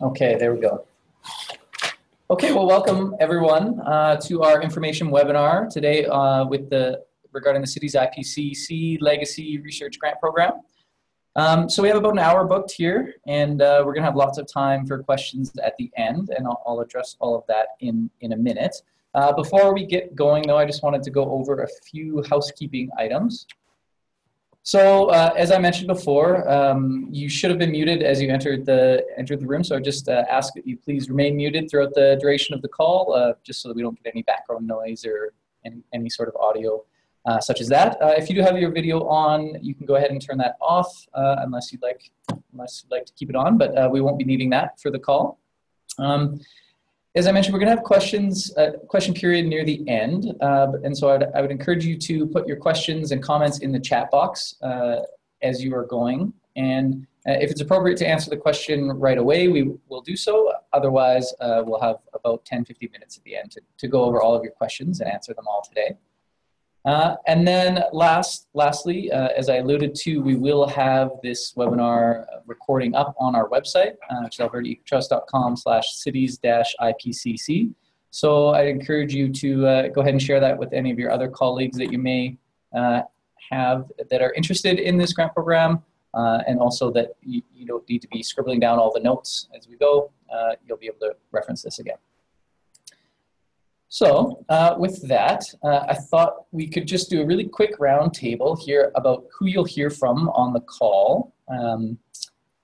Okay, there we go. Okay, well, welcome everyone to our information webinar today regarding the Cities IPCC Legacy Research Grant Program. So we have about an hour booked here, and we're going to have lots of time for questions at the end, and I'll address all of that in a minute. Before we get going, though, I just wanted to go over a few housekeeping items. So as I mentioned before, you should have been muted as you entered the room. So I just ask that you please remain muted throughout the duration of the call, just so that we don't get any background noise or any sort of audio such as that. If you do have your video on, you can go ahead and turn that off unless you'd like to keep it on. But we won't be needing that for the call. As I mentioned, we're going to have question period near the end, and so I would encourage you to put your questions and comments in the chat box as you are going. And if it's appropriate to answer the question right away, we will do so. Otherwise, we'll have about 10-15 minutes at the end to go over all of your questions and answer them all today. And then lastly, as I alluded to, we will have this webinar recording up on our website, which is albertaecotrust.com/cities-IPCC. So I encourage you to go ahead and share that with any of your other colleagues that you may have that are interested in this grant program, and also that you don't need to be scribbling down all the notes as we go. You'll be able to reference this again. So with that, I thought we could just do a really quick roundtable here about who you'll hear from on the call.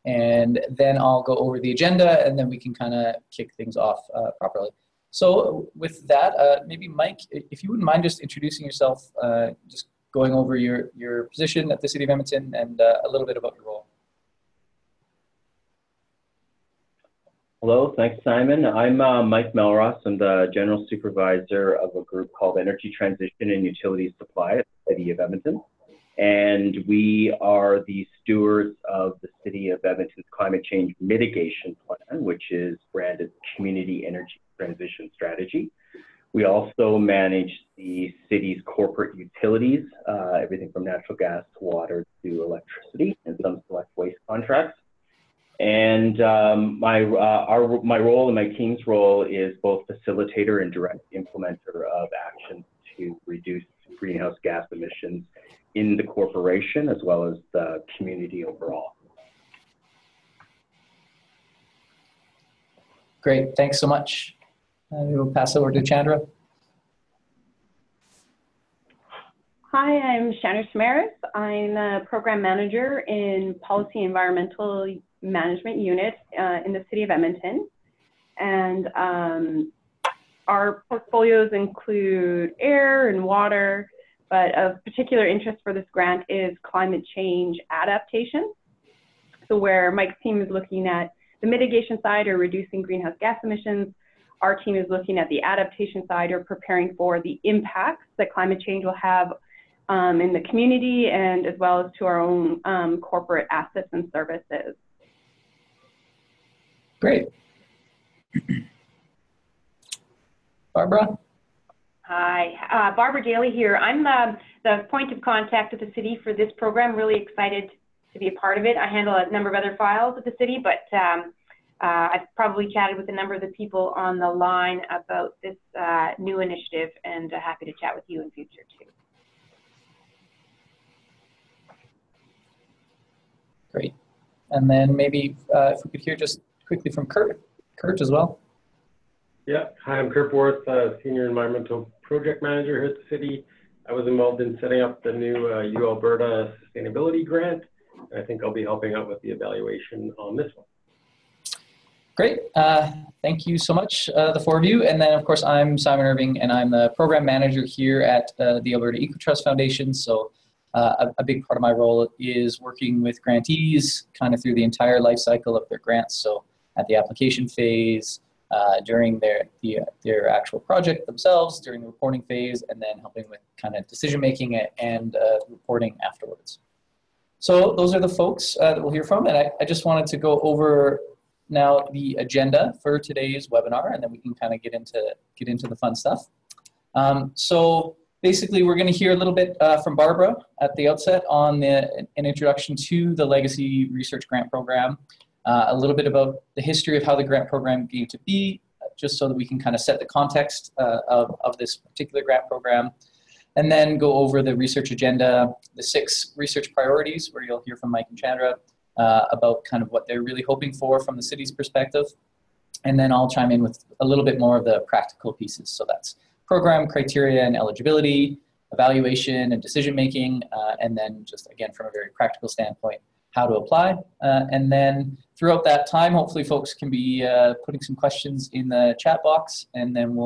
And then I'll go over the agenda, and then we can kind of kick things off properly. So with that, maybe Mike, if you wouldn't mind just introducing yourself, just going over your position at the City of Edmonton and a little bit about your role. Hello, thanks, Simon. I'm Mike Melross. I'm the General Supervisor of a group called Energy Transition and Utility Supply at the City of Edmonton. And we are the stewards of the City of Edmonton's Climate Change Mitigation Plan, which is branded Community Energy Transition Strategy. We also manage the city's corporate utilities, everything from natural gas to water to electricity, and some select waste contracts. And my role and my team's role is both facilitator and direct implementer of actions to reduce greenhouse gas emissions in the corporation as well as the community overall. Great, thanks so much. We'll pass over to Chandra. Hi, I'm Chandra Samaras. I'm a program manager in Policy Environmental Management Unit in the City of Edmonton. And our portfolios include air and water, but of particular interest for this grant is climate change adaptation. So where Mike's team is looking at the mitigation side or reducing greenhouse gas emissions, our team is looking at the adaptation side or preparing for the impacts that climate change will have in the community and as well as to our own corporate assets and services. Great. Barbara? Hi, Barbara Daly here. I'm the point of contact at the city for this program. Really excited to be a part of it. I handle a number of other files at the city, but I've probably chatted with a number of the people on the line about this new initiative, and happy to chat with you in future too. Great. And then maybe if we could hear just quickly from Kurt as well. Yeah, hi, I'm Kurt Borth, Senior Environmental Project Manager here at the city. I was involved in setting up the new Alberta Sustainability Grant. I think I'll be helping out with the evaluation on this one. Great, thank you so much, the four of you. And then of course, I'm Simon Irving, and I'm the Program Manager here at the Alberta Ecotrust Foundation. So a big part of my role is working with grantees kind of through the entire life cycle of their grants. So at the application phase, during their actual project themselves, during the reporting phase, and then helping with kind of decision making and reporting afterwards. So those are the folks that we'll hear from, and I just wanted to go over now the agenda for today's webinar, and then we can kind of get into the fun stuff. So basically, we're going to hear a little bit from Barbara at the outset on an introduction to the Legacy Research Grant Program. a little bit about the history of how the grant program came to be, just so that we can kind of set the context of this particular grant program, and then go over the research agenda, the 6 research priorities, where you'll hear from Mike and Chandra about kind of what they're really hoping for from the city's perspective. And then I'll chime in with a little bit more of the practical pieces. So that's program criteria and eligibility, evaluation and decision making, and then just again from a very practical standpoint, how to apply. And then throughout that time, hopefully folks can be putting some questions in the chat box, and then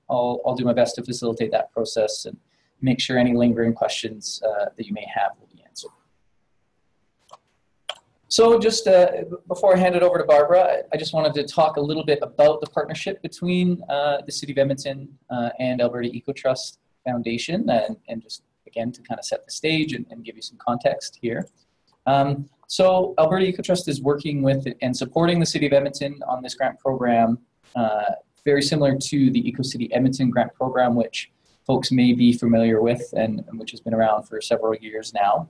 I'll do my best to facilitate that process and make sure any lingering questions that you may have will be answered. So just before I hand it over to Barbara, I just wanted to talk a little bit about the partnership between the City of Edmonton and Alberta Ecotrust Foundation, and just again to kind of set the stage and give you some context here. So Alberta Ecotrust is working with and supporting the City of Edmonton on this grant program, very similar to the EcoCity Edmonton grant program, which folks may be familiar with and which has been around for several years now.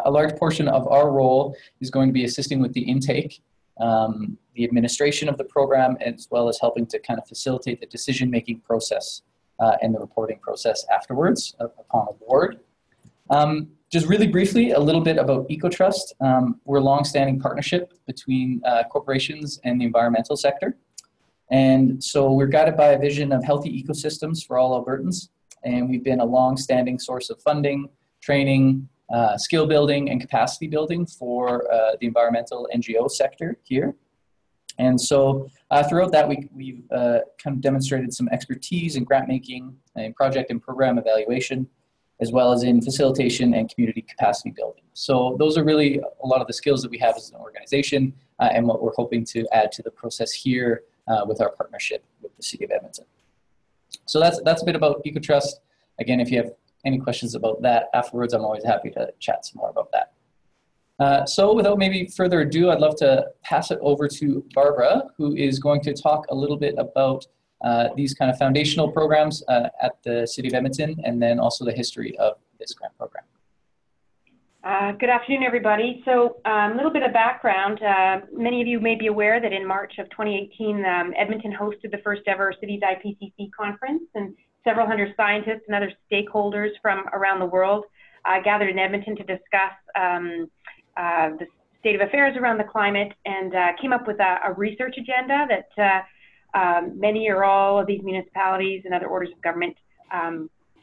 A large portion of our role is going to be assisting with the intake, the administration of the program, as well as helping to kind of facilitate the decision-making process and the reporting process afterwards upon award. Just really briefly, a little bit about Ecotrust. We're a long-standing partnership between corporations and the environmental sector. And so we're guided by a vision of healthy ecosystems for all Albertans. And we've been a long-standing source of funding, training, skill building, and capacity building for the environmental NGO sector here. And so throughout that, we've kind of demonstrated some expertise in grant making, in project and program evaluation, as well as in facilitation and community capacity building. So those are really a lot of the skills that we have as an organization and what we're hoping to add to the process here with our partnership with the City of Edmonton. So that's a bit about Ecotrust. Again, if you have any questions about that afterwards, I'm always happy to chat some more about that. So without maybe further ado, I'd love to pass it over to Barbara, who is going to talk a little bit about these kind of foundational programs at the City of Edmonton, and then also the history of this grant program. Good afternoon, everybody. So a little bit of background. Many of you may be aware that in March of 2018, Edmonton hosted the first ever CitiesIPCC conference, and several hundred scientists and other stakeholders from around the world gathered in Edmonton to discuss the state of affairs around the climate, and came up with a research agenda that many or all of these municipalities and other orders of government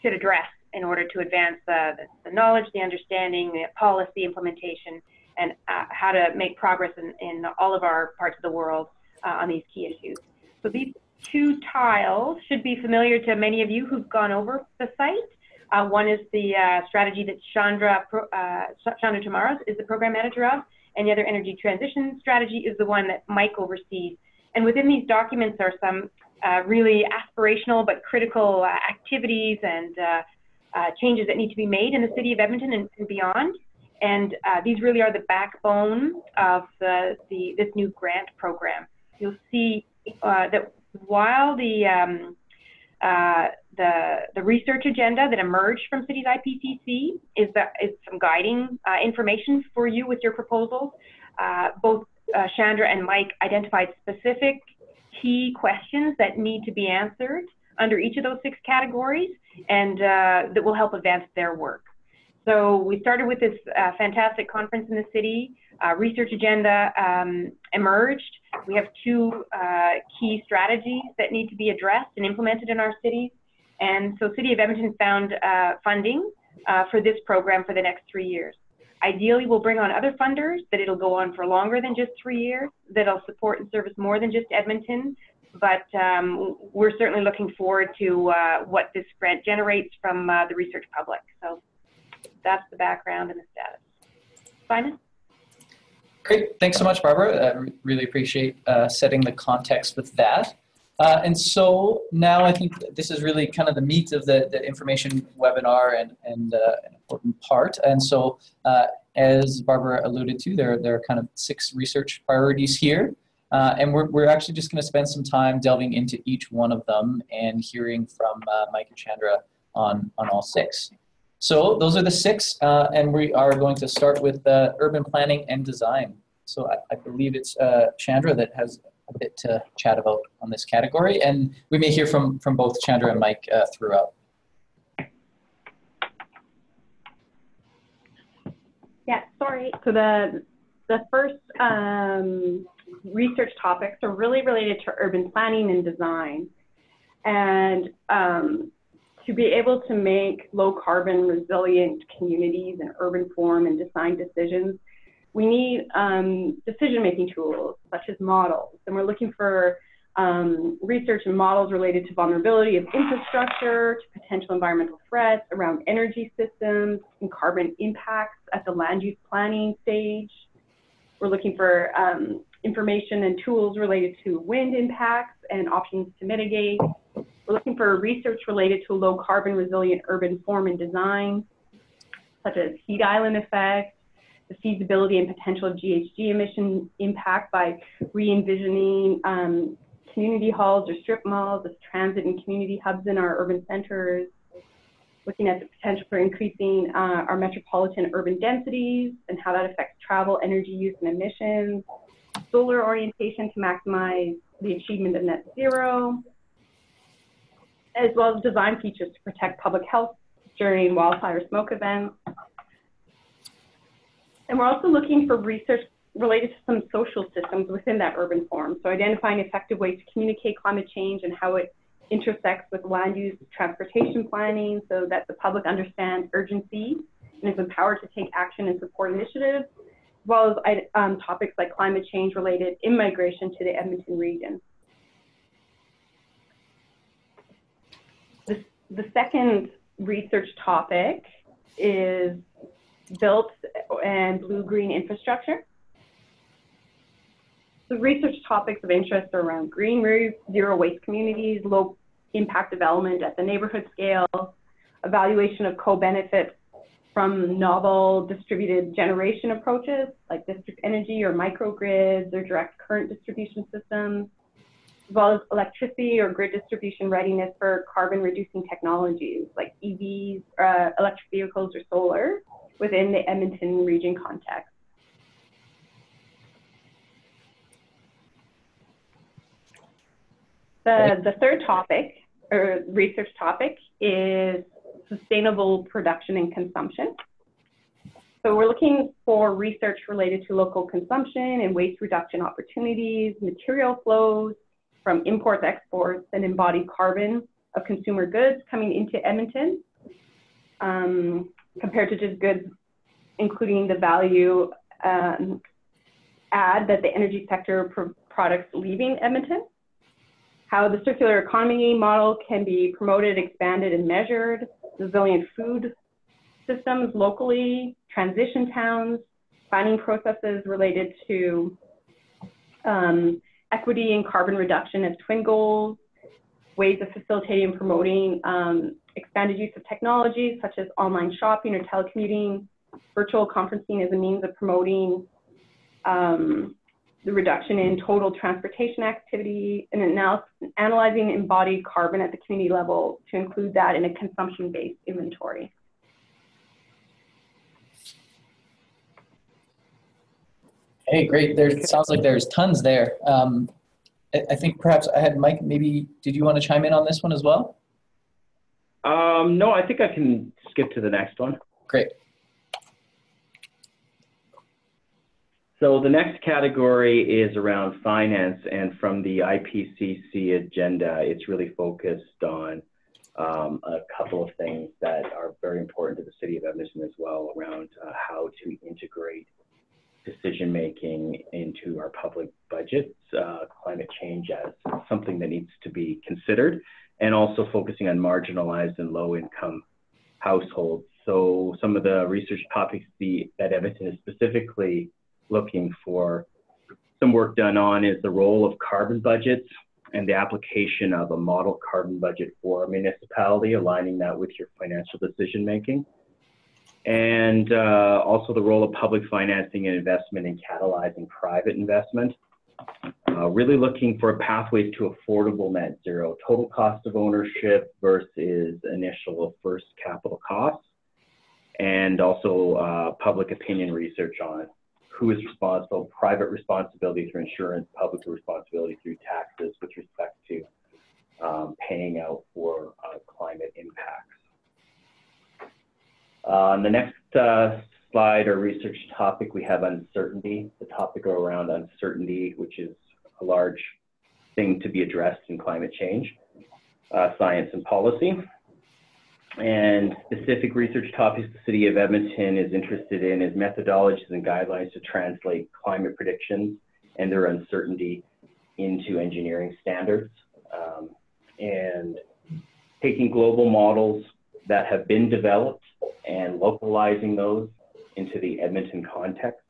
should address in order to advance the knowledge, the understanding, the policy implementation, and how to make progress in all of our parts of the world on these key issues. So these 2 tiles should be familiar to many of you who've gone over the site. One is the strategy that Chandra Tamaras is the program manager of, and the other energy transition strategy is the one that Mike oversees. And within these documents are some really aspirational but critical activities and changes that need to be made in the City of Edmonton and beyond. And these really are the backbone of this new grant program. You'll see that while the research agenda that emerged from CitiesIPCC is some guiding information for you with your proposals, both Chandra and Mike identified specific key questions that need to be answered under each of those 6 categories, and that will help advance their work. So we started with this fantastic conference in the city. Research agenda emerged. We have 2 key strategies that need to be addressed and implemented in our cities. And so City of Edmonton found funding for this program for the next 3 years. Ideally, we'll bring on other funders, that it'll go on for longer than just 3 years, that'll support and service more than just Edmonton. But we're certainly looking forward to what this grant generates from the research public. So that's the background and the status. Simon? Great, thanks so much, Barbara. I really appreciate setting the context with that. And so now I think this is really kind of the meat of the information webinar and an important part. And so as Barbara alluded to, there are kind of 6 research priorities here. And we're actually just going to spend some time delving into each one of them and hearing from Mike and Chandra on all 6. So those are the 6, and we are going to start with urban planning and design. So I believe it's Chandra that has a bit to chat about on this category, and we may hear from both Chandra and Mike throughout. Yeah, sorry. So the first research topics are really related to urban planning and design. And to be able to make low carbon resilient communities and urban form and design decisions, we need decision-making tools such as models. And we're looking for research and models related to vulnerability of infrastructure, to potential environmental threats around energy systems and carbon impacts at the land use planning stage. We're looking for information and tools related to wind impacts and options to mitigate. We're looking for research related to low carbon resilient urban form and design, such as heat island effect, the feasibility and potential of GHG emission impact by re-envisioning community halls or strip malls as transit and community hubs in our urban centers, looking at the potential for increasing our metropolitan urban densities and how that affects travel, energy use, and emissions, solar orientation to maximize the achievement of net zero, as well as design features to protect public health during wildfire smoke events. And we're also looking for research related to some social systems within that urban form. So identifying effective ways to communicate climate change and how it intersects with land use transportation planning so that the public understands urgency and is empowered to take action and support initiatives, as well as topics like climate change related immigration to the Edmonton region. The second research topic is built and blue-green infrastructure. The research topics of interest are around green roofs, zero waste communities, low impact development at the neighborhood scale, evaluation of co-benefits from novel distributed generation approaches like district energy or microgrids or direct current distribution systems, as well as electricity or grid distribution readiness for carbon reducing technologies like EVs, electric vehicles, or solar within the Edmonton region context. The third topic, or research topic, is sustainable production and consumption. So we're looking for research related to local consumption and waste reduction opportunities, material flows from imports, exports, and embodied carbon of consumer goods coming into Edmonton, compared to just goods, including the value add that the energy sector products leaving Edmonton. How the circular economy model can be promoted, expanded, and measured, resilient food systems locally, transition towns, planning processes related to equity and carbon reduction as twin goals, ways of facilitating and promoting expanded use of technologies such as online shopping or telecommuting, virtual conferencing as a means of promoting the reduction in total transportation activity, and analyzing embodied carbon at the community level to include that in a consumption-based inventory. Hey, great. There sounds like there's tons there. I think perhaps I had Mike, maybe, did you want to chime in on this one as well? No, I think I can skip to the next one. Great. So the next category is around finance, and from the IPCC agenda, it's really focused on a couple of things that are very important to the City of Edmonton as well, around how to integrate decision-making into our public budgets, climate change as something that needs to be considered, and also focusing on marginalized and low-income households. So some of the research topics that Edmonton is specifically looking for some work done on is the role of carbon budgets and the application of a model carbon budget for a municipality, aligning that with your financial decision making. And also the role of public financing and investment in catalyzing private investment. Really looking for pathways to affordable net zero, total cost of ownership versus initial first capital costs, and also public opinion research on who is responsible, private responsibility through insurance, public responsibility through taxes with respect to paying out for climate impacts. On the next slide or research topic, we have uncertainty, the topic around uncertainty, which is a large thing to be addressed in climate change, science and policy. And specific research topics the City of Edmonton is interested in is methodologies and guidelines to translate climate predictions and their uncertainty into engineering standards, and taking global models that have been developed and localizing those into the Edmonton context,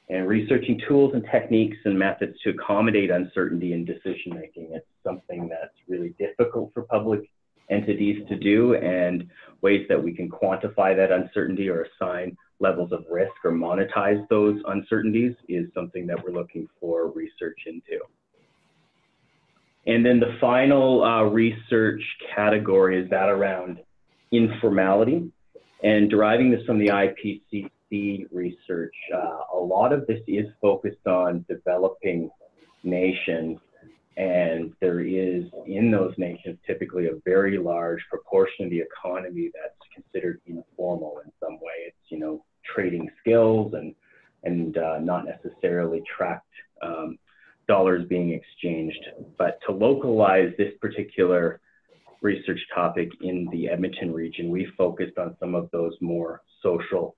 and researching tools and techniques and methods to accommodate uncertainty in decision making. It's something that's really difficult for public entities to do, and ways that we can quantify that uncertainty or assign levels of risk or monetize those uncertainties is something that we're looking for research into. And then the final research category is that around informality, and deriving this from the IPCC research. A lot of this is focused on developing nations, and there is in those nations typically a very large proportion of the economy that's considered informal in some way. It's, you know, trading skills and not necessarily tracked dollars being exchanged. But to localize this particular research topic in the Edmonton region, we focused on some of those more social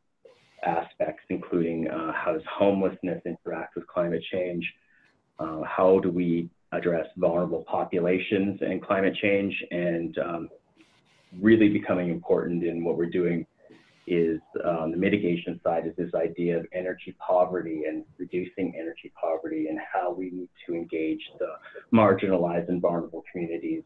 aspects, including how does homelessness interact with climate change? How do we address vulnerable populations and climate change? And really becoming important in what we're doing is the mitigation side is this idea of energy poverty and reducing energy poverty, and how we need to engage the marginalized and vulnerable communities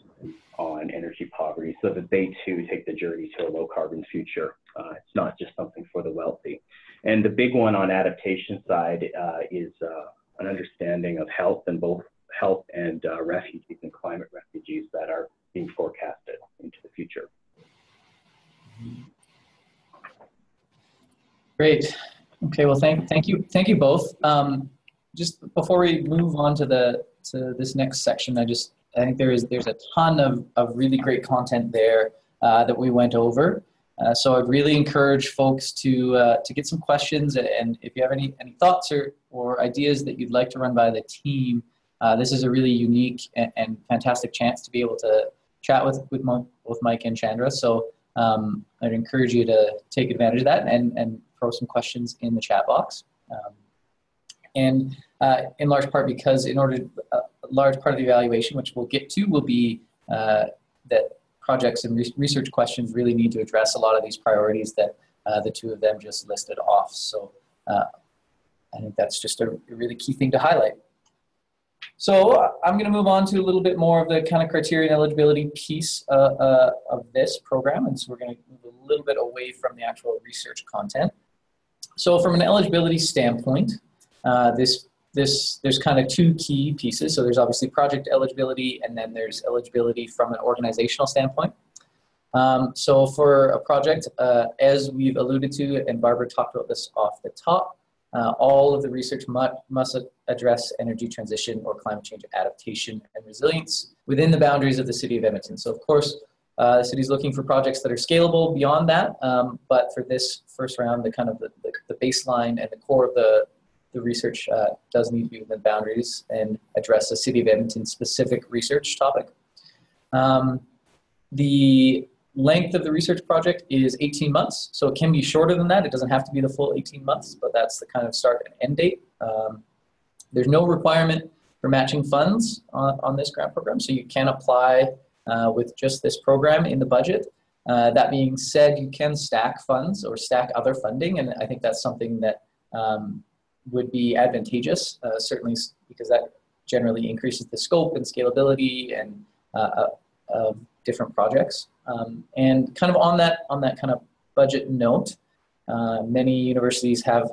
on energy poverty so that they too take the journey to a low carbon future. It's not just something for the wealthy. And the big one on adaptation side is an understanding of health, and both health and refugees and climate refugees that are being forecasted into the future. Great. Okay. Well, thank you both. Just before we move on to this next section, I think there's a ton of really great content there that we went over. So I'd really encourage folks to get some questions, and if you have any thoughts or ideas that you'd like to run by the team, this is a really unique and fantastic chance to be able to chat with both Mike and Chandra. So I'd encourage you to take advantage of that and throw some questions in the chat box. And in large part because a large part of the evaluation, which we'll get to, will be that projects and research questions really need to address a lot of these priorities that the two of them just listed off. So I think that's just a really key thing to highlight. So I'm going to move on to a little bit more of the kind of criteria and eligibility piece of this program. And so we're going to move a little bit away from the actual research content. So from an eligibility standpoint, there's kind of two key pieces. So there's obviously project eligibility, and then there's eligibility from an organizational standpoint. So for a project, as we've alluded to, and Barbara talked about this off the top, all of the research must address energy transition or climate change adaptation and resilience within the boundaries of the City of Edmonton. So of course, the city's looking for projects that are scalable beyond that, but for this first round, the kind of the baseline and the core of the research does need to be within boundaries and address a City of Edmonton specific research topic. The length of the research project is 18 months, so it can be shorter than that. It doesn't have to be the full 18 months, but that's the kind of start and end date. There's no requirement for matching funds on this grant program, so you can apply with just this program in the budget. That being said, you can stack funds or stack other funding, and I think that's something that would be advantageous, certainly because that generally increases the scope and scalability and of different projects. And kind of on that kind of budget note, many universities have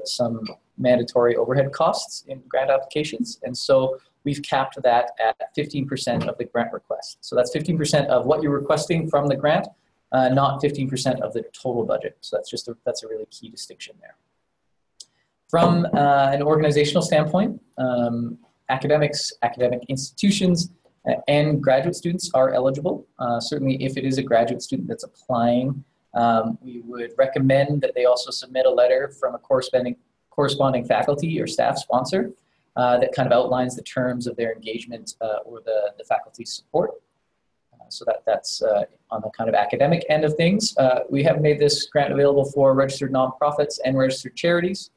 some mandatory overhead costs in grant applications, and so we've capped that at 15% of the grant request. So that's 15% of what you're requesting from the grant, not 15% of the total budget. So that's a really key distinction there. From an organizational standpoint, academics, academic institutions, and graduate students are eligible. Certainly if it is a graduate student that's applying, we would recommend that they also submit a letter from a corresponding faculty or staff sponsor that kind of outlines the terms of their engagement or the faculty support. So that's on the kind of academic end of things. We have made this grant available for registered nonprofits and registered charities.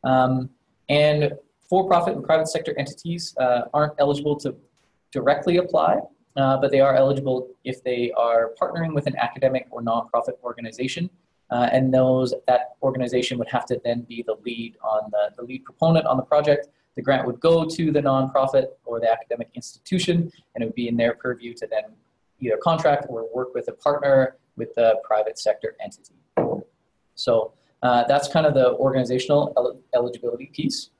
And for-profit and private sector entities aren't eligible to directly apply, but they are eligible if they are partnering with an academic or nonprofit organization. And that organization would have to then be the lead proponent on the project. The grant would go to the nonprofit or the academic institution, and it would be in their purview to then either contract or work with a partner with the private sector entity. So that's kind of the organizational eligibility piece.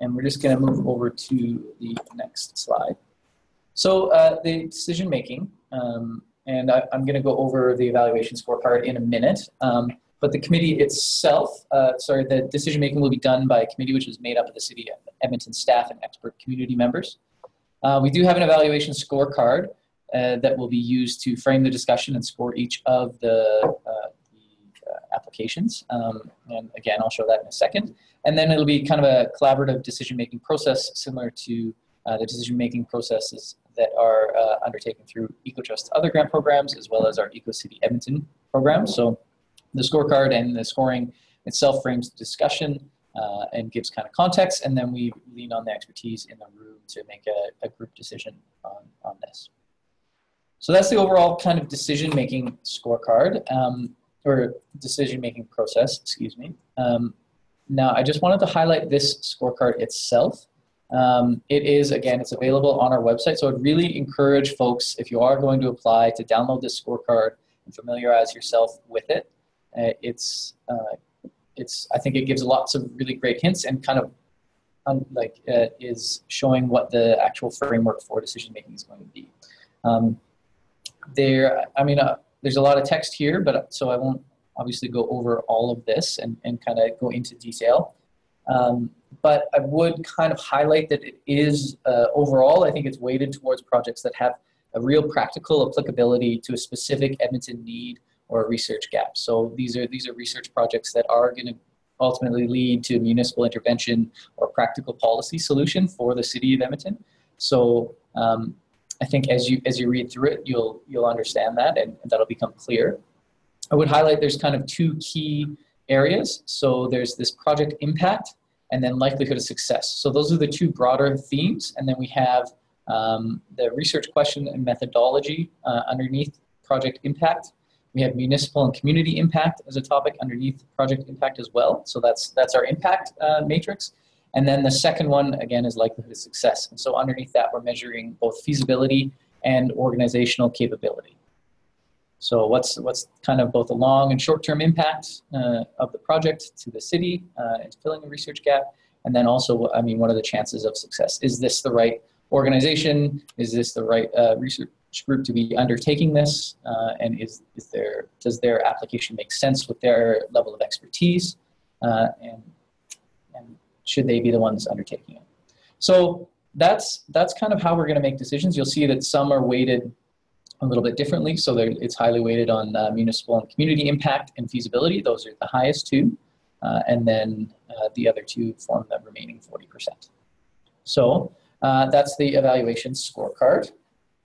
And we're just going to move over to the next slide. So the decision making, and I'm going to go over the evaluation scorecard in a minute. But the committee itself, the decision making will be done by a committee which is made up of the City of Edmonton staff and expert community members. We do have an evaluation scorecard that will be used to frame the discussion and score each of the applications. And again, I'll show that in a second. And then it'll be kind of a collaborative decision-making process similar to the decision-making processes that are undertaken through Ecotrust's other grant programs, as well as our EcoCity Edmonton program. So the scorecard and the scoring itself frames the discussion and gives kind of context, and then we lean on the expertise in the room to make a group decision on this. So that's the overall kind of decision-making scorecard, or decision-making process, excuse me. Now, I just wanted to highlight this scorecard itself. It is, again, it's available on our website, so I'd really encourage folks, if you are going to apply, to download this scorecard and familiarize yourself with it. I think it gives lots of really great hints and kind of is showing what the actual framework for decision making is going to be. There's a lot of text here, but so I won't obviously go over all of this and kind of go into detail. But I would kind of highlight that it is overall, I think it's weighted towards projects that have a real practical applicability to a specific Edmonton need or a research gap. So these are research projects that are going to ultimately lead to municipal intervention or practical policy solution for the City of Edmonton. So I think as you read through it, you'll understand that, and that'll become clear. I would highlight there's kind of two key areas. So there's this project impact and then likelihood of success. So those are the two broader themes. And then we have the research question and methodology underneath project impact. We have municipal and community impact as a topic underneath project impact as well. So that's our impact matrix. And then the second one, again, is likelihood of success. And so underneath that, we're measuring both feasibility and organizational capability. So what's kind of both a long and short-term impact of the project to the city and filling a research gap? And then also, what are the chances of success? Is this the right organization? Is this the right research group to be undertaking this? And does their application make sense with their level of expertise? And should they be the ones undertaking it? So that's kind of how we're going to make decisions. You'll see that some are weighted a little bit differently. So it's highly weighted on municipal and community impact and feasibility. Those are the highest two. And then the other two form the remaining 40%. So that's the evaluation scorecard.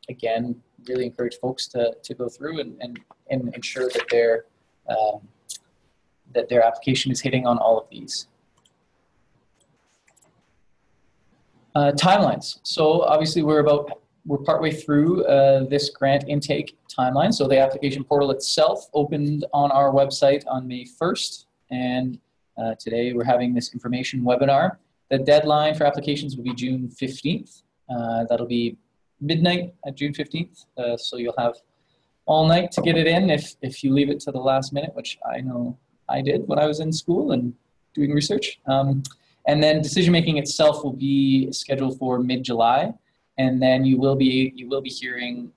Again, really encourage folks to go through and ensure that their application is hitting on all of these. Timelines. So obviously we're partway through this grant intake timeline. So the application portal itself opened on our website on May 1st. And today we're having this information webinar. The deadline for applications will be June 15th. That'll be midnight at June 15th. So you'll have all night to get it in if you leave it to the last minute, which I know I did when I was in school and doing research. And then decision making itself will be scheduled for mid-July. And then you will be hearing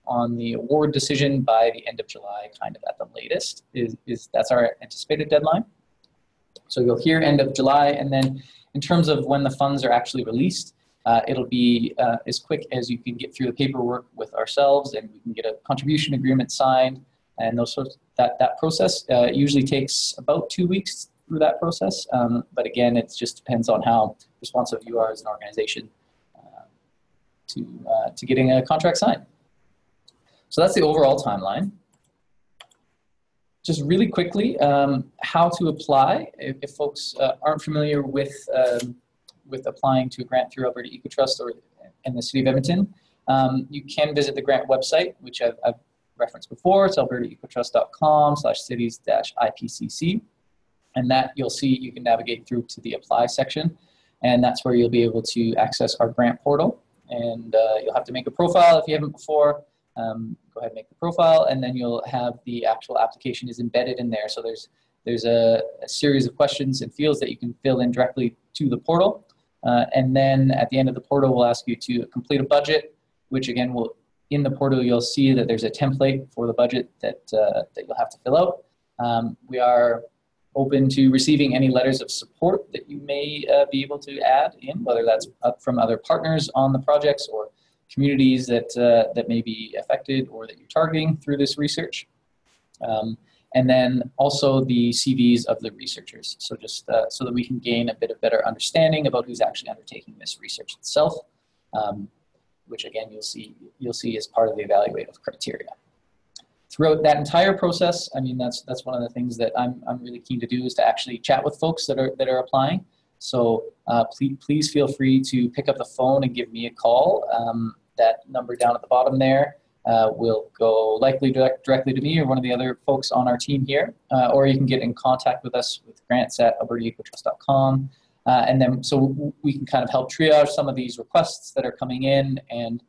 on the award decision by the end of July, kind of at the latest. That's our anticipated deadline. So you'll hear end of July, and then in terms of when the funds are actually released, it'll be as quick as you can get through the paperwork with ourselves, and we can get a contribution agreement signed, and those sorts. That process usually takes about 2 weeks through that process. But again, it just depends on how responsive you are as an organization to getting a contract signed. So that's the overall timeline. Just really quickly, how to apply if folks aren't familiar with applying to a grant through Alberta Ecotrust or in the City of Edmonton. You can visit the grant website, which I've referenced before. It's albertaecotrust.com/cities-IPCC. And that you'll see, you can navigate through to the apply section. And that's where you'll be able to access our grant portal. And you'll have to make a profile if you haven't before. Go ahead and make the profile, and then you'll have the actual application is embedded in there. So there's a series of questions and fields that you can fill in directly to the portal. And then at the end of the portal, we'll ask you to complete a budget, which again, in the portal, you'll see that there's a template for the budget that you'll have to fill out. We are open to receiving any letters of support that you may be able to add in, whether that's from other partners on the projects or communities that may be affected or that you're targeting through this research. And then also the CVs of the researchers. So just so that we can gain a bit of better understanding about who's actually undertaking this research itself, which again, you'll see as part of the evaluative criteria. Throughout that entire process, I mean, that's one of the things that I'm really keen to do is to actually chat with folks that are applying. So please feel free to pick up the phone and give me a call. That number down at the bottom there will go likely directly to me or one of the other folks on our team here, or you can get in contact with us with grants@albertaecotrust.com. And then so we can kind of help triage some of these requests that are coming in, and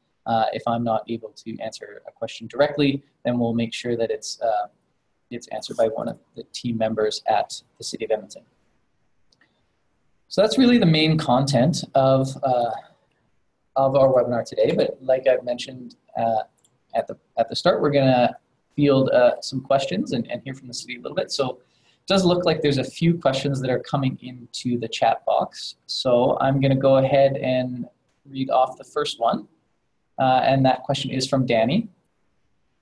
if I'm not able to answer a question directly, then we'll make sure that it's answered by one of the team members at the City of Edmonton. So that's really the main content of our webinar today. But like I've mentioned at the start, we're going to field some questions and hear from the city a little bit. So it does look like there's a few questions that are coming into the chat box. So I'm going to go ahead and read off the first one. And that question is from Danny.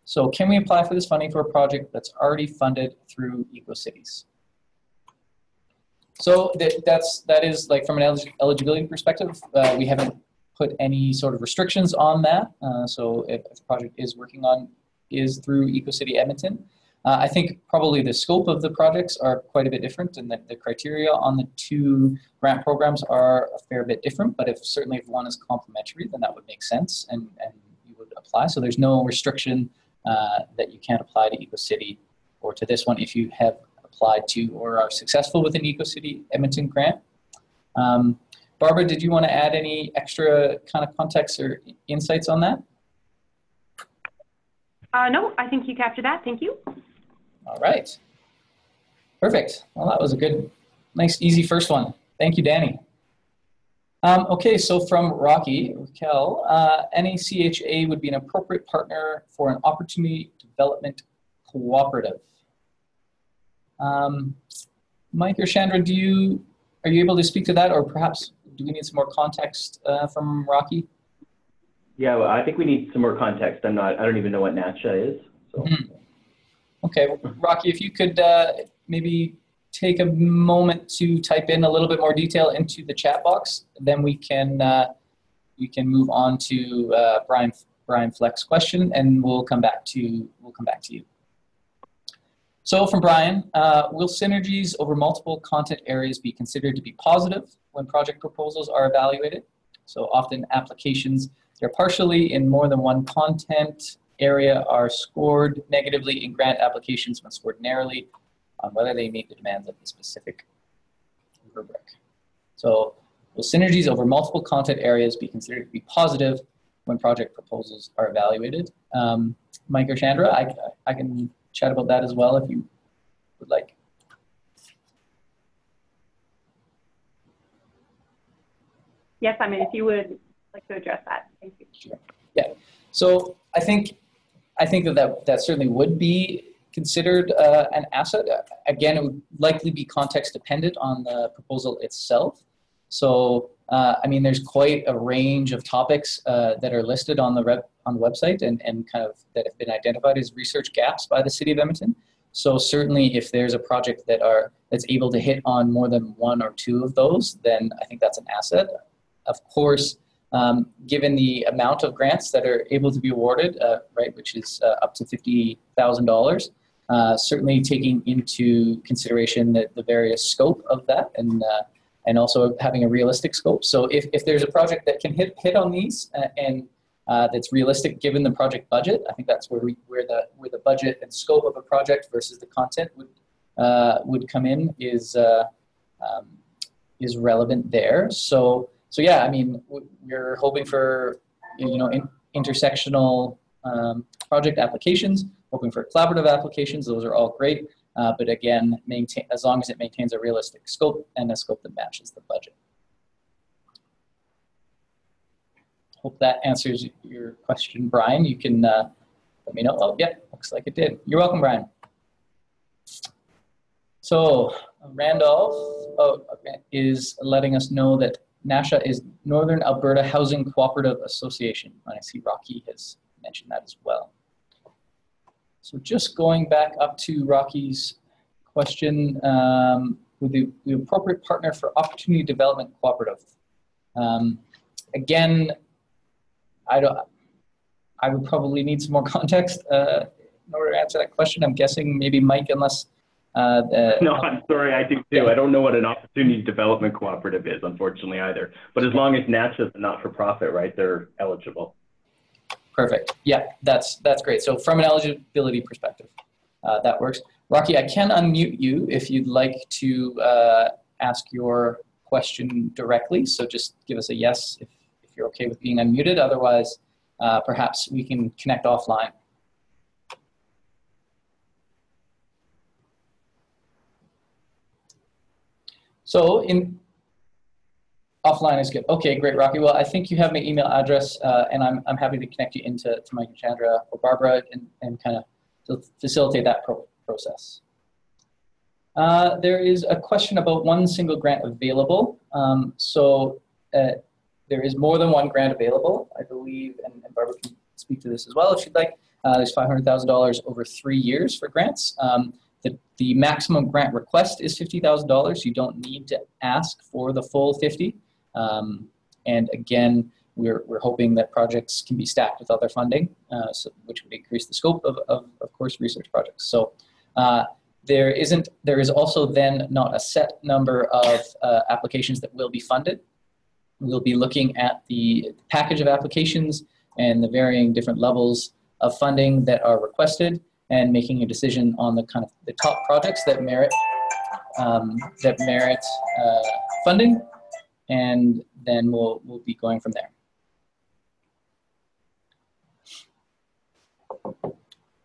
So can we apply for this funding for a project that's already funded through EcoCities? So that is like from an eligibility perspective, we haven't put any sort of restrictions on that. So if the project is through EcoCity Edmonton, I think probably the scope of the projects are quite a bit different, and that the criteria on the two grant programs are a fair bit different. But certainly if one is complementary, then that would make sense, and you would apply. So there's no restriction that you can't apply to EcoCity or to this one if you have applied to or are successful with an EcoCity Edmonton grant. Barbara, did you want to add any extra kind of context or insights on that? No, I think you captured that. Thank you. All right. Perfect. Well, that was a good, nice, easy first one. Thank you, Danny. Okay, so from Raquel, NACHA would be an appropriate partner for an opportunity development cooperative. Mike or Chandra, are you able to speak to that, or perhaps do we need some more context from Rocky? Yeah, well, I think we need some more context. I don't even know what NACHA is. So. Okay, Rocky, if you could maybe take a moment to type in a little bit more detail into the chat box, then we can move on to Brian Fleck's question, and we'll come back to you. So from Brian, will synergies over multiple content areas be considered to be positive when project proposals are evaluated? So often applications that are partially in more than one content area are scored negatively in grant applications when scored narrowly on whether they meet the demands of the specific rubric. So will synergies over multiple content areas be considered to be positive when project proposals are evaluated? Mike or Chandra, I can chat about that as well if you would like. Yes, I mean, if you would like to address that, thank you. Sure. Yeah. So I think that certainly would be considered an asset. Again, it would likely be context dependent on the proposal itself. So, I mean, there's quite a range of topics that are listed on the website and kind of that have been identified as research gaps by the City of Edmonton. So certainly if there's a project that's able to hit on more than one or two of those, then I think that's an asset. Of course, given the amount of grants that are able to be awarded, right, which is up to $50,000, certainly taking into consideration the various scope of that and also having a realistic scope. So if there's a project that can hit on these and that's realistic given the project budget, I think that's where the budget and scope of a project versus the content would come in is relevant there. So yeah, I mean, we're hoping for intersectional project applications, hoping for collaborative applications. Those are all great, but again, as long as it maintains a realistic scope and a scope that matches the budget. Hope that answers your question, Brian. You can let me know. Oh, yeah, looks like it did. You're welcome, Brian. So Randolph is letting us know that NASHA is Northern Alberta Housing Cooperative Association. And I see Rocky has mentioned that as well. So just going back up to Rocky's question, with the appropriate partner for Opportunity Development Cooperative. Again, I would probably need some more context in order to answer that question. I'm guessing maybe Mike, unless... No, I'm sorry, I do too. Yeah. I don't know what an Opportunity Development Cooperative is, unfortunately, either. But as long as NASHA is a not-for-profit, right, they're eligible. Perfect. Yeah, that's great. So from an eligibility perspective, that works. Rocky, I can unmute you if you'd like to ask your question directly. So just give us a yes if you're okay with being unmuted. Otherwise, perhaps we can connect offline. So offline is good. Okay, great, Rocky. Well, I think you have my email address, and I'm happy to connect you to Mike and Chandra or Barbara and kind of facilitate that process. There is a question about one single grant available. There is more than one grant available, I believe, and Barbara can speak to this as well if she'd like. There's $500,000 over 3 years for grants. The maximum grant request is $50,000. You don't need to ask for the full 50. And again, we're hoping that projects can be stacked with other funding, which would increase the scope of course, research projects. So there is also then not a set number of applications that will be funded. We'll be looking at the package of applications and the varying different levels of funding that are requested and making a decision on the kind of the top projects that merit funding, and then we'll be going from there.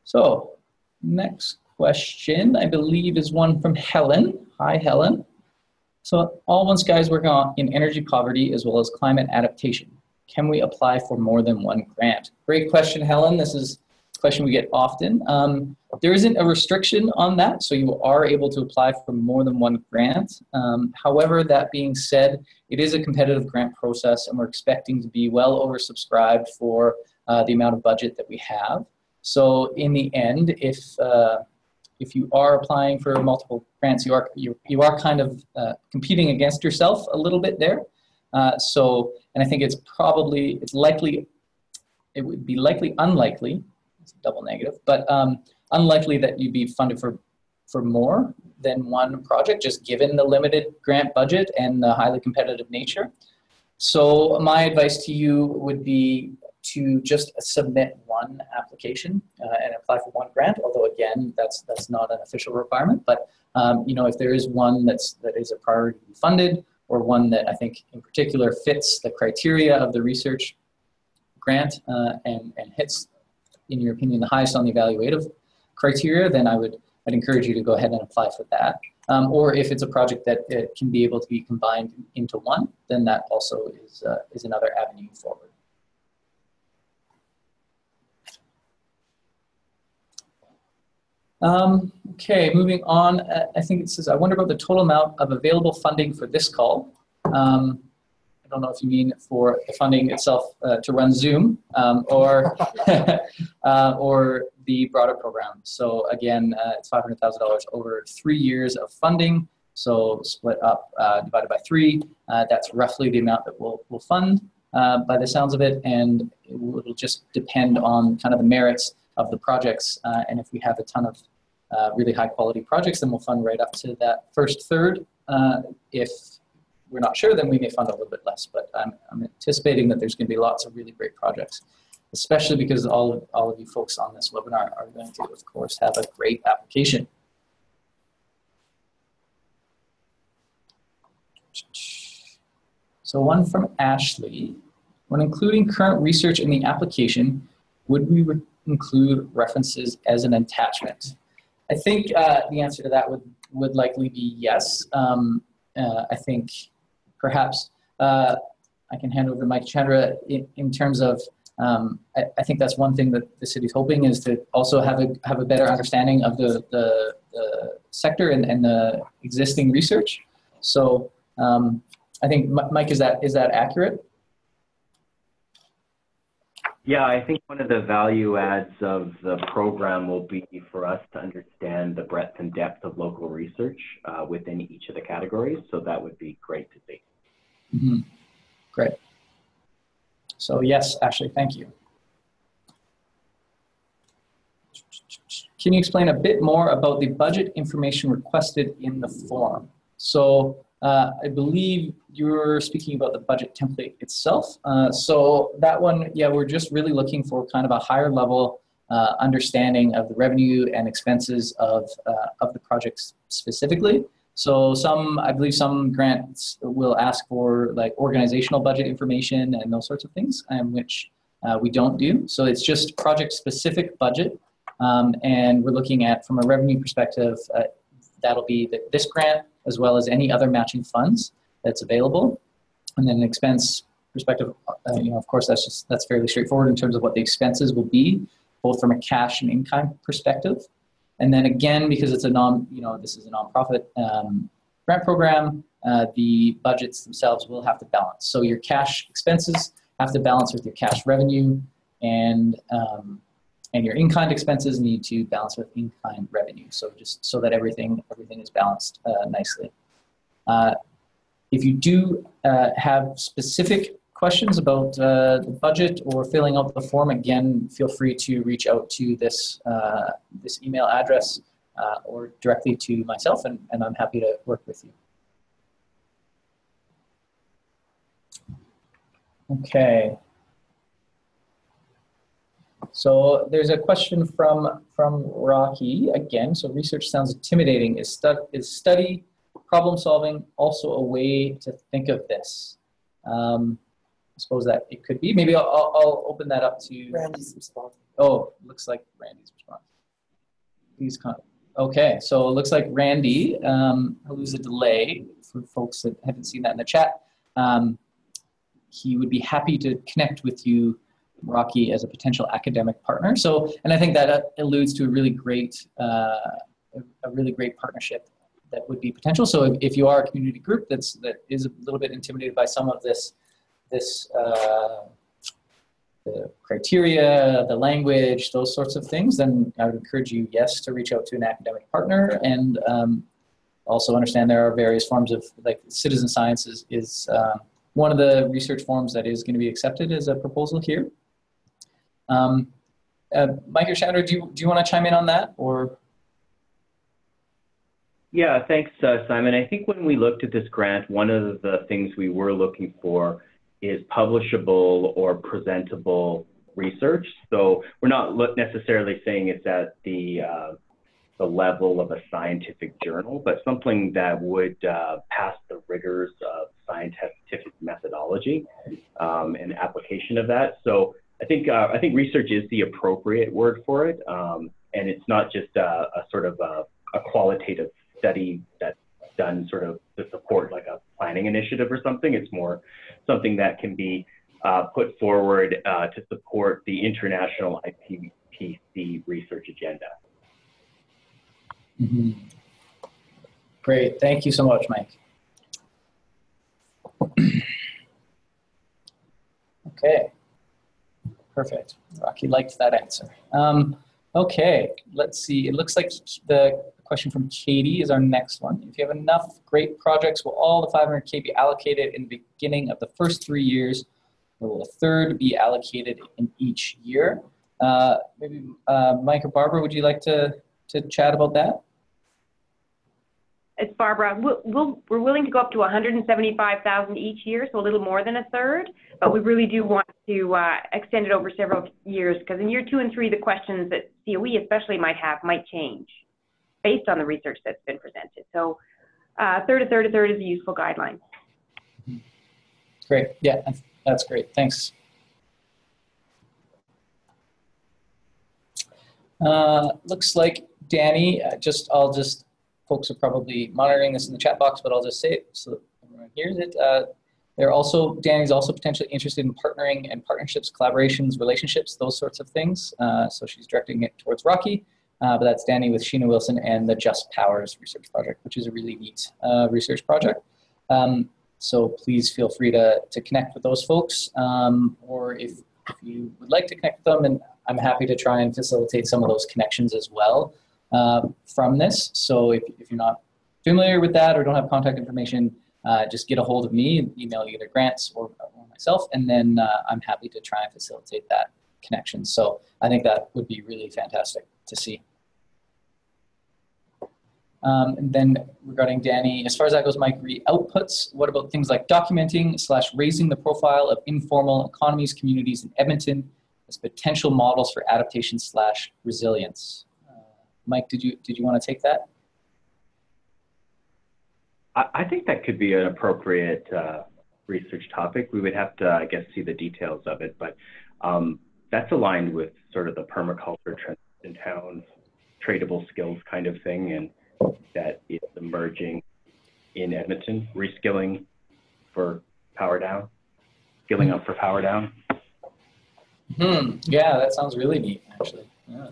So next question, I believe, is one from Helen. Hi, Helen. So all skies working in energy poverty as well as climate adaptation. Can we apply for more than one grant? Great question, Helen. This is a question we get often. There isn't a restriction on that, so you are able to apply for more than one grant. However, that being said, it is a competitive grant process, and we're expecting to be well oversubscribed for the amount of budget that we have. So in the end, if you are applying for multiple grants, you are kind of competing against yourself a little bit there. And I think it would be unlikely, it's a double negative, but unlikely that you'd be funded for more than one project, just given the limited grant budget and the highly competitive nature. So my advice to you would be to just submit one application and apply for one grant, although again, that's not an official requirement. But if there is one that is a priority to be funded, or one that I think in particular fits the criteria of the research grant and hits, in your opinion, the highest on the evaluative criteria, then I'd encourage you to go ahead and apply for that. Or if it's a project that can be able to be combined into one, then that also is another avenue forward. Okay, moving on. I think it says, I wonder about the total amount of available funding for this call. I don't know if you mean for the funding itself to run Zoom or or the broader program. So again, it's $500,000 over 3 years of funding. So split up, divided by 3. That's roughly the amount that we'll fund by the sounds of it, and it'll just depend on kind of the merits of the projects. And if we have a ton of really high quality projects, then we'll fund right up to that first third. If we're not sure, then we may fund a little bit less, but I'm anticipating that there's going to be lots of really great projects, especially because all of you folks on this webinar are going to, of course, have a great application. So one from Ashley, when including current research in the application, would we include references as an attachment? I think the answer to that would likely be yes. I think perhaps I can hand over to Mike Chandra in terms of, I think that's one thing that the city's hoping is to also have a better understanding of the sector and the existing research. So I think, Mike, is that accurate? Yeah, I think one of the value adds of the program will be for us to understand the breadth and depth of local research within each of the categories. So that would be great to see. Mm-hmm. Great. So yes, Ashley, thank you. Can you explain a bit more about the budget information requested in the form? So I believe you're speaking about the budget template itself. So that one, yeah, we're just really looking for kind of a higher level understanding of the revenue and expenses of the projects specifically. So I believe some grants will ask for like organizational budget information and those sorts of things, which we don't do. So it's just project specific budget. And we're looking at, from a revenue perspective, that'll be this grant as well as any other matching funds that's available. And then an expense perspective, of course, that's fairly straightforward in terms of what the expenses will be, both from a cash and in-kind perspective. And then again, because it's this is a nonprofit grant program, the budgets themselves will have to balance. So your cash expenses have to balance with your cash revenue, and your in-kind expenses need to balance with in-kind revenue. So just so that everything is balanced nicely. If you do have specific questions about the budget or filling out the form, again, feel free to reach out to this email address or directly to myself, and I'm happy to work with you. Okay. So there's a question from Rocky again. So research sounds intimidating. Is study, problem solving also a way to think of this? I suppose that it could be. Maybe I'll open that up to Randy's response. Oh, looks like Randy's response. Okay, so it looks like Randy, I'll lose a delay for folks that haven't seen that in the chat. He would be happy to connect with you, Rocky, as a potential academic partner. So, and I think that alludes to a really great partnership that would be potential. So if you are a community group that is a little bit intimidated by some of the criteria, the language, those sorts of things, then I would encourage you, yes, to reach out to an academic partner, and also understand there are various forms of, like, citizen science is one of the research forms that is going to be accepted as a proposal here. Mike or Chandra, do you want to chime in on that, or? Yeah, thanks, Simon. I think when we looked at this grant, one of the things we were looking for is publishable or presentable research. So we're not necessarily saying it's at the level of a scientific journal, but something that would pass the rigors of scientific methodology and application of that. So I think research is the appropriate word for it, and it's not just a sort of a qualitative study that's done sort of to support like a planning initiative or something. It's more something that can be put forward to support the international IPCC research agenda. Mm-hmm. Great. Thank you so much, Mike. Okay. Perfect. Rocky liked that answer. Okay, let's see. It looks like the question from Katie is our next one. If you have enough great projects, will all the 500K be allocated in the beginning of the first 3 years, or will a third be allocated in each year? Maybe Mike or Barbara, would you like to chat about that? It's Barbara. We're willing to go up to 175,000 each year, so a little more than a third, but we really do want to extend it over several years, because in year 2 and 3, the questions that COE especially might change based on the research that's been presented. So a third is a useful guideline. Great. Yeah, that's great. Thanks. Looks like Danny, folks are probably monitoring this in the chat box, but I'll just say it so that everyone hears it. Danny's also potentially interested in partnering and partnerships, collaborations, relationships, those sorts of things. So she's directing it towards Rocky, but that's Danny with Sheena Wilson and the Just Powers research project, which is a really neat research project. So please feel free to connect with those folks, or if you would like to connect with them, and I'm happy to try and facilitate some of those connections as well from this. So if you're not familiar with that or don't have contact information, just get a hold of me and email either Grants or myself, and then I'm happy to try and facilitate that connection. So I think that would be really fantastic to see. And then regarding Danny, as far as that goes, Mike, outputs, what about things like documenting / raising the profile of informal economies, communities in Edmonton as potential models for adaptation / resilience? Mike, did you want to take that? I think that could be an appropriate research topic. We would have to, I guess, see the details of it, but that's aligned with sort of the permaculture trend in town, tradable skills kind of thing, and that is emerging in Edmonton, reskilling for power down, skilling up for power down. Yeah, that sounds really neat, actually. Yeah.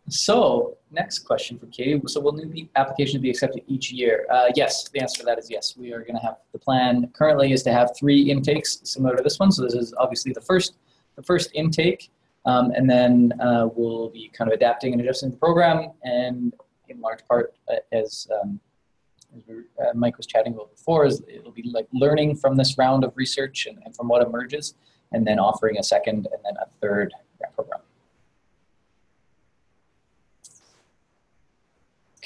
So next question from Katie. So will new applications be accepted each year? Yes, the answer to that is yes. We are going to have, the plan currently is to have 3 intakes similar to this one. So this is obviously the first intake, and then we'll be kind of adapting and adjusting the program, and in large part, as Mike was chatting about before, it'll be like learning from this round of research and from what emerges, and then offering a second and then a third grant program.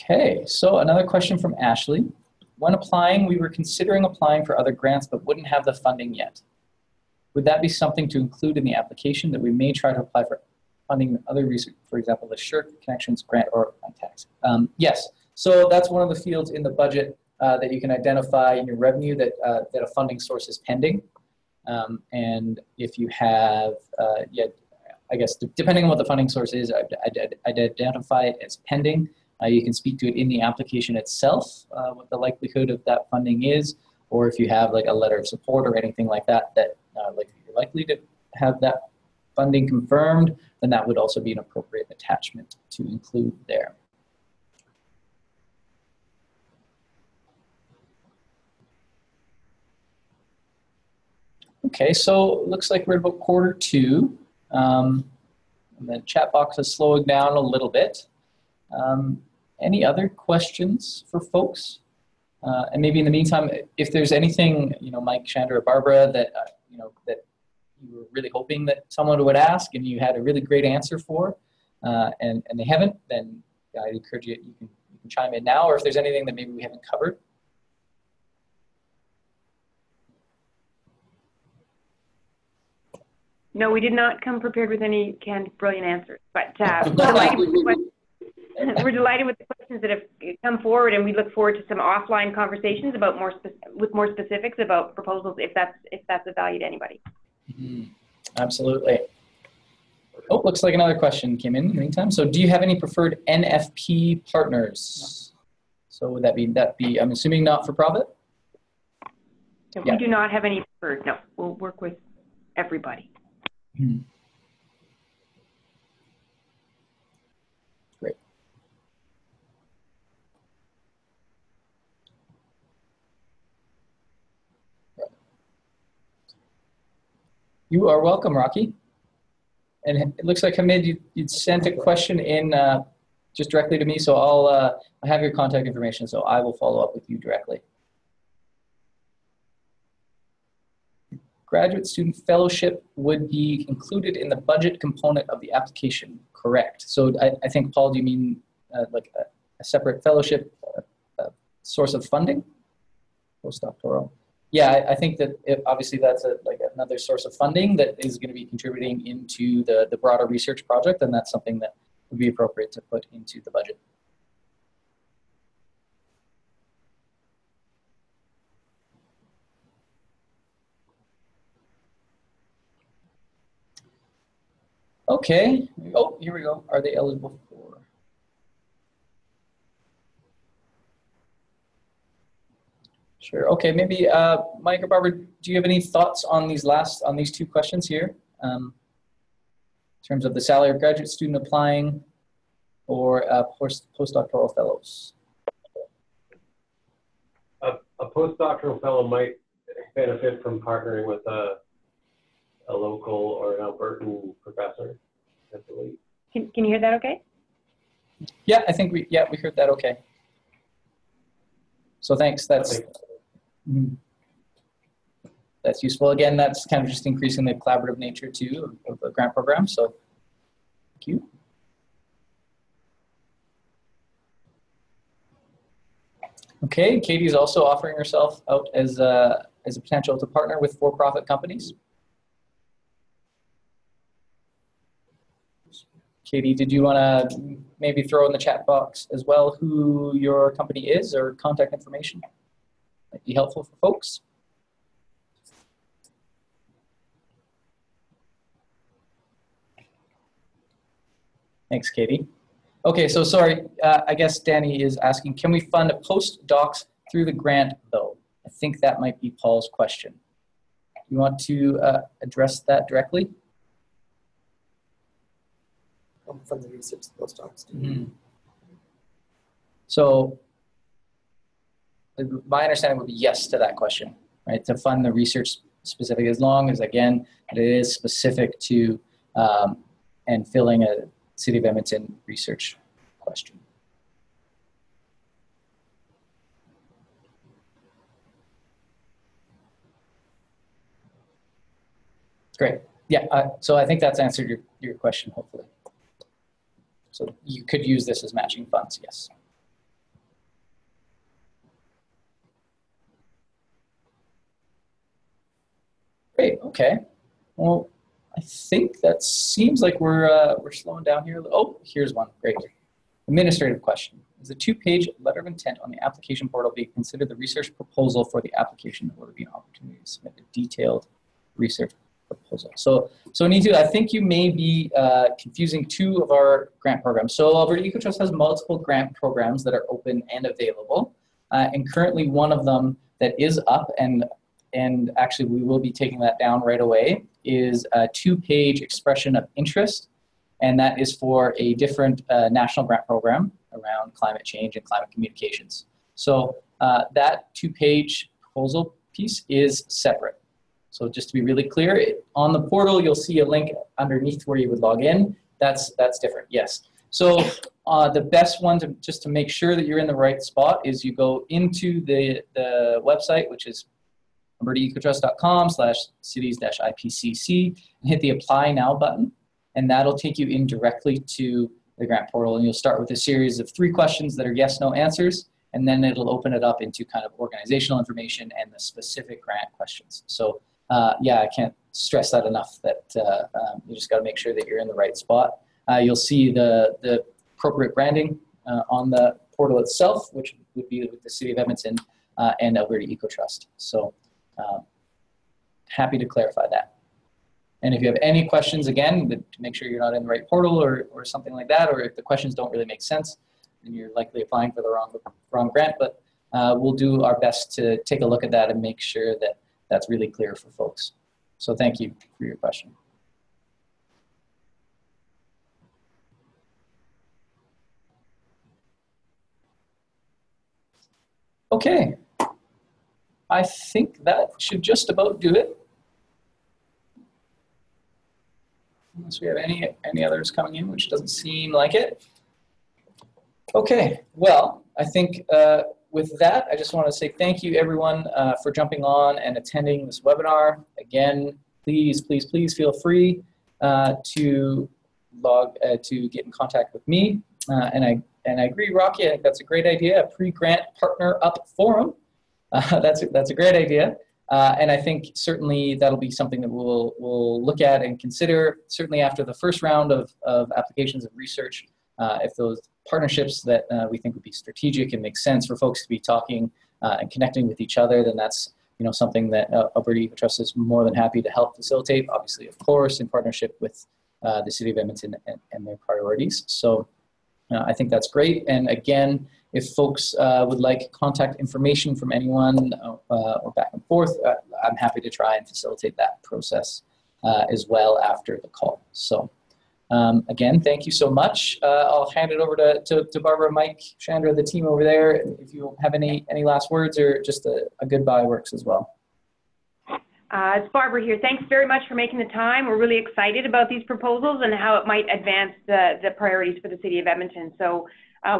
Okay, so another question from Ashley. When applying, we were considering applying for other grants but wouldn't have the funding yet. Would that be something to include in the application, that we may try to apply for funding other research, for example, the Sure Connections grant or tax? Yes, so that's one of the fields in the budget that you can identify in your revenue that a funding source is pending. And if you have, I guess depending on what the funding source is, I'd identify it as pending. You can speak to it in the application itself, what the likelihood of that funding is, or if you have like a letter of support or anything like that, like you're likely to have that funding confirmed, then that would also be an appropriate attachment to include there. Okay, so it looks like we're at about Q2. And the chat box is slowing down a little bit. Any other questions for folks? And maybe in the meantime, if there's anything, Mike, Chandra, or Barbara, that that you were really hoping that someone would ask and you had a really great answer for, and they haven't, then I encourage you, you can chime in now, or if there's anything that maybe we haven't covered. No, we did not come prepared with any canned, brilliant answers, but we're delighted with the questions that have come forward, and we look forward to some offline conversations about with more specifics about proposals, if that's of value to anybody. Absolutely. Oh, looks like another question came in the meantime. So, do you have any preferred NFP partners? So, would that be? I'm assuming not for profit. No, we do not have any preferred. No, we'll work with everybody. You are welcome, Rocky. And it looks like Hamid, you'd sent a question in just directly to me, so I have your contact information, so I will follow up with you directly. Graduate student fellowship would be included in the budget component of the application, correct? So I think, Paul, do you mean like a separate fellowship source of funding? Postdoctoral. Yeah, I think that obviously that's like another source of funding that is going to be contributing into the broader research project, and that's something that would be appropriate to put into the budget. Okay. Oh, here we go. Are they eligible for? Sure. Okay. Maybe Mike or Barbara, do you have any thoughts on these two questions here, in terms of the salary of graduate student applying or postdoctoral fellows? A postdoctoral fellow might benefit from partnering with a local or an Albertan professor, I believe. Can you hear that okay? Yeah, I think we heard that okay. So thanks, that's useful. Again, that's kind of just increasing the collaborative nature too of the grant program, so thank you. Okay, Katie's also offering herself out as a potential to partner with for-profit companies. Katie, did you want to maybe throw in the chat box as well who your company is or contact information? Might be helpful for folks. Thanks, Katie. Okay, so sorry, I guess Danny is asking, can we fund postdocs through the grant though? I think that might be Paul's question. You want to address that directly? From the research postdocs. So my understanding would be yes to that question, right? To fund the research specific, as long as, again, it is specific to and filling a City of Edmonton research question. Great. Yeah, so I think that's answered your question, hopefully. So you could use this as matching funds, yes. Great, okay. Well, I think that seems like we're slowing down here. Oh, here's one, great. Administrative question. Is a 2-page letter of intent on the application portal being considered the research proposal for the application, or would it be an opportunity to submit a detailed research proposal? So Neetu, I think you may be confusing two of our grant programs. So Alberta Ecotrust has multiple grant programs that are open and available. And currently one of them that is up, and actually we will be taking that down right away, is a 2-page expression of interest. And that is for a different national grant program around climate change and climate communications. So that 2-page proposal piece is separate. So just to be really clear, on the portal, you'll see a link underneath where you would log in. That's different, yes. So the best one just to make sure that you're in the right spot is you go into the website, which is albertaecotrust.com/cities-IPCC, and hit the Apply Now button. And that'll take you in directly to the grant portal. And you'll start with a series of 3 questions that are yes, no answers. And then it'll open it up into kind of organizational information and the specific grant questions. So yeah, I can't stress that enough, that you just got to make sure that you're in the right spot. You'll see the appropriate branding on the portal itself, which would be with the City of Edmonton and Alberta Ecotrust. So happy to clarify that. And if you have any questions, again, to make sure you're not in the right portal or something like that, or if the questions don't really make sense, then you're likely applying for the wrong grant. But we'll do our best to take a look at that and make sure that that's really clear for folks. So thank you for your question. Okay. I think that should just about do it. unless we have any others coming in, which doesn't seem like it. Okay, well, I think with that, I just want to say thank you everyone for jumping on and attending this webinar. Again, please feel free to get in contact with me. And I agree, Rocky, I think that's a great idea, a pre-grant partner up forum. That's a great idea. And I think certainly that'll be something that we'll look at and consider, certainly after the first round of applications of research, if those partnerships that we think would be strategic and make sense for folks to be talking and connecting with each other, then that's something that Alberta Ecotrust is more than happy to help facilitate, obviously, of course, in partnership with the City of Edmonton and their priorities. So I think that's great. And again, if folks would like contact information from anyone or back and forth, I'm happy to try and facilitate that process as well after the call. So again, thank you so much. I'll hand it over to Barbara, Mike, Chandra, the team over there. If you have any last words or just a goodbye works as well. It's Barbara here. Thanks very much for making the time. We're really excited about these proposals and how it might advance the priorities for the City of Edmonton. So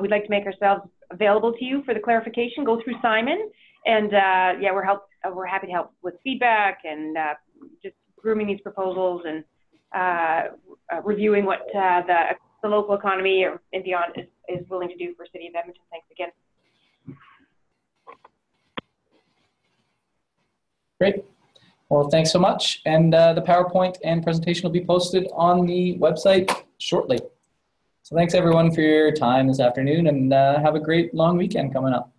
we'd like to make ourselves available to you for the clarification. Go through Simon, and yeah, we're happy to help with feedback and just grooming these proposals and reviewing what the local economy and beyond is willing to do for City of Edmonton. Thanks again. Great. Well, thanks so much. And the PowerPoint and presentation will be posted on the website shortly. So thanks everyone for your time this afternoon, and have a great long weekend coming up.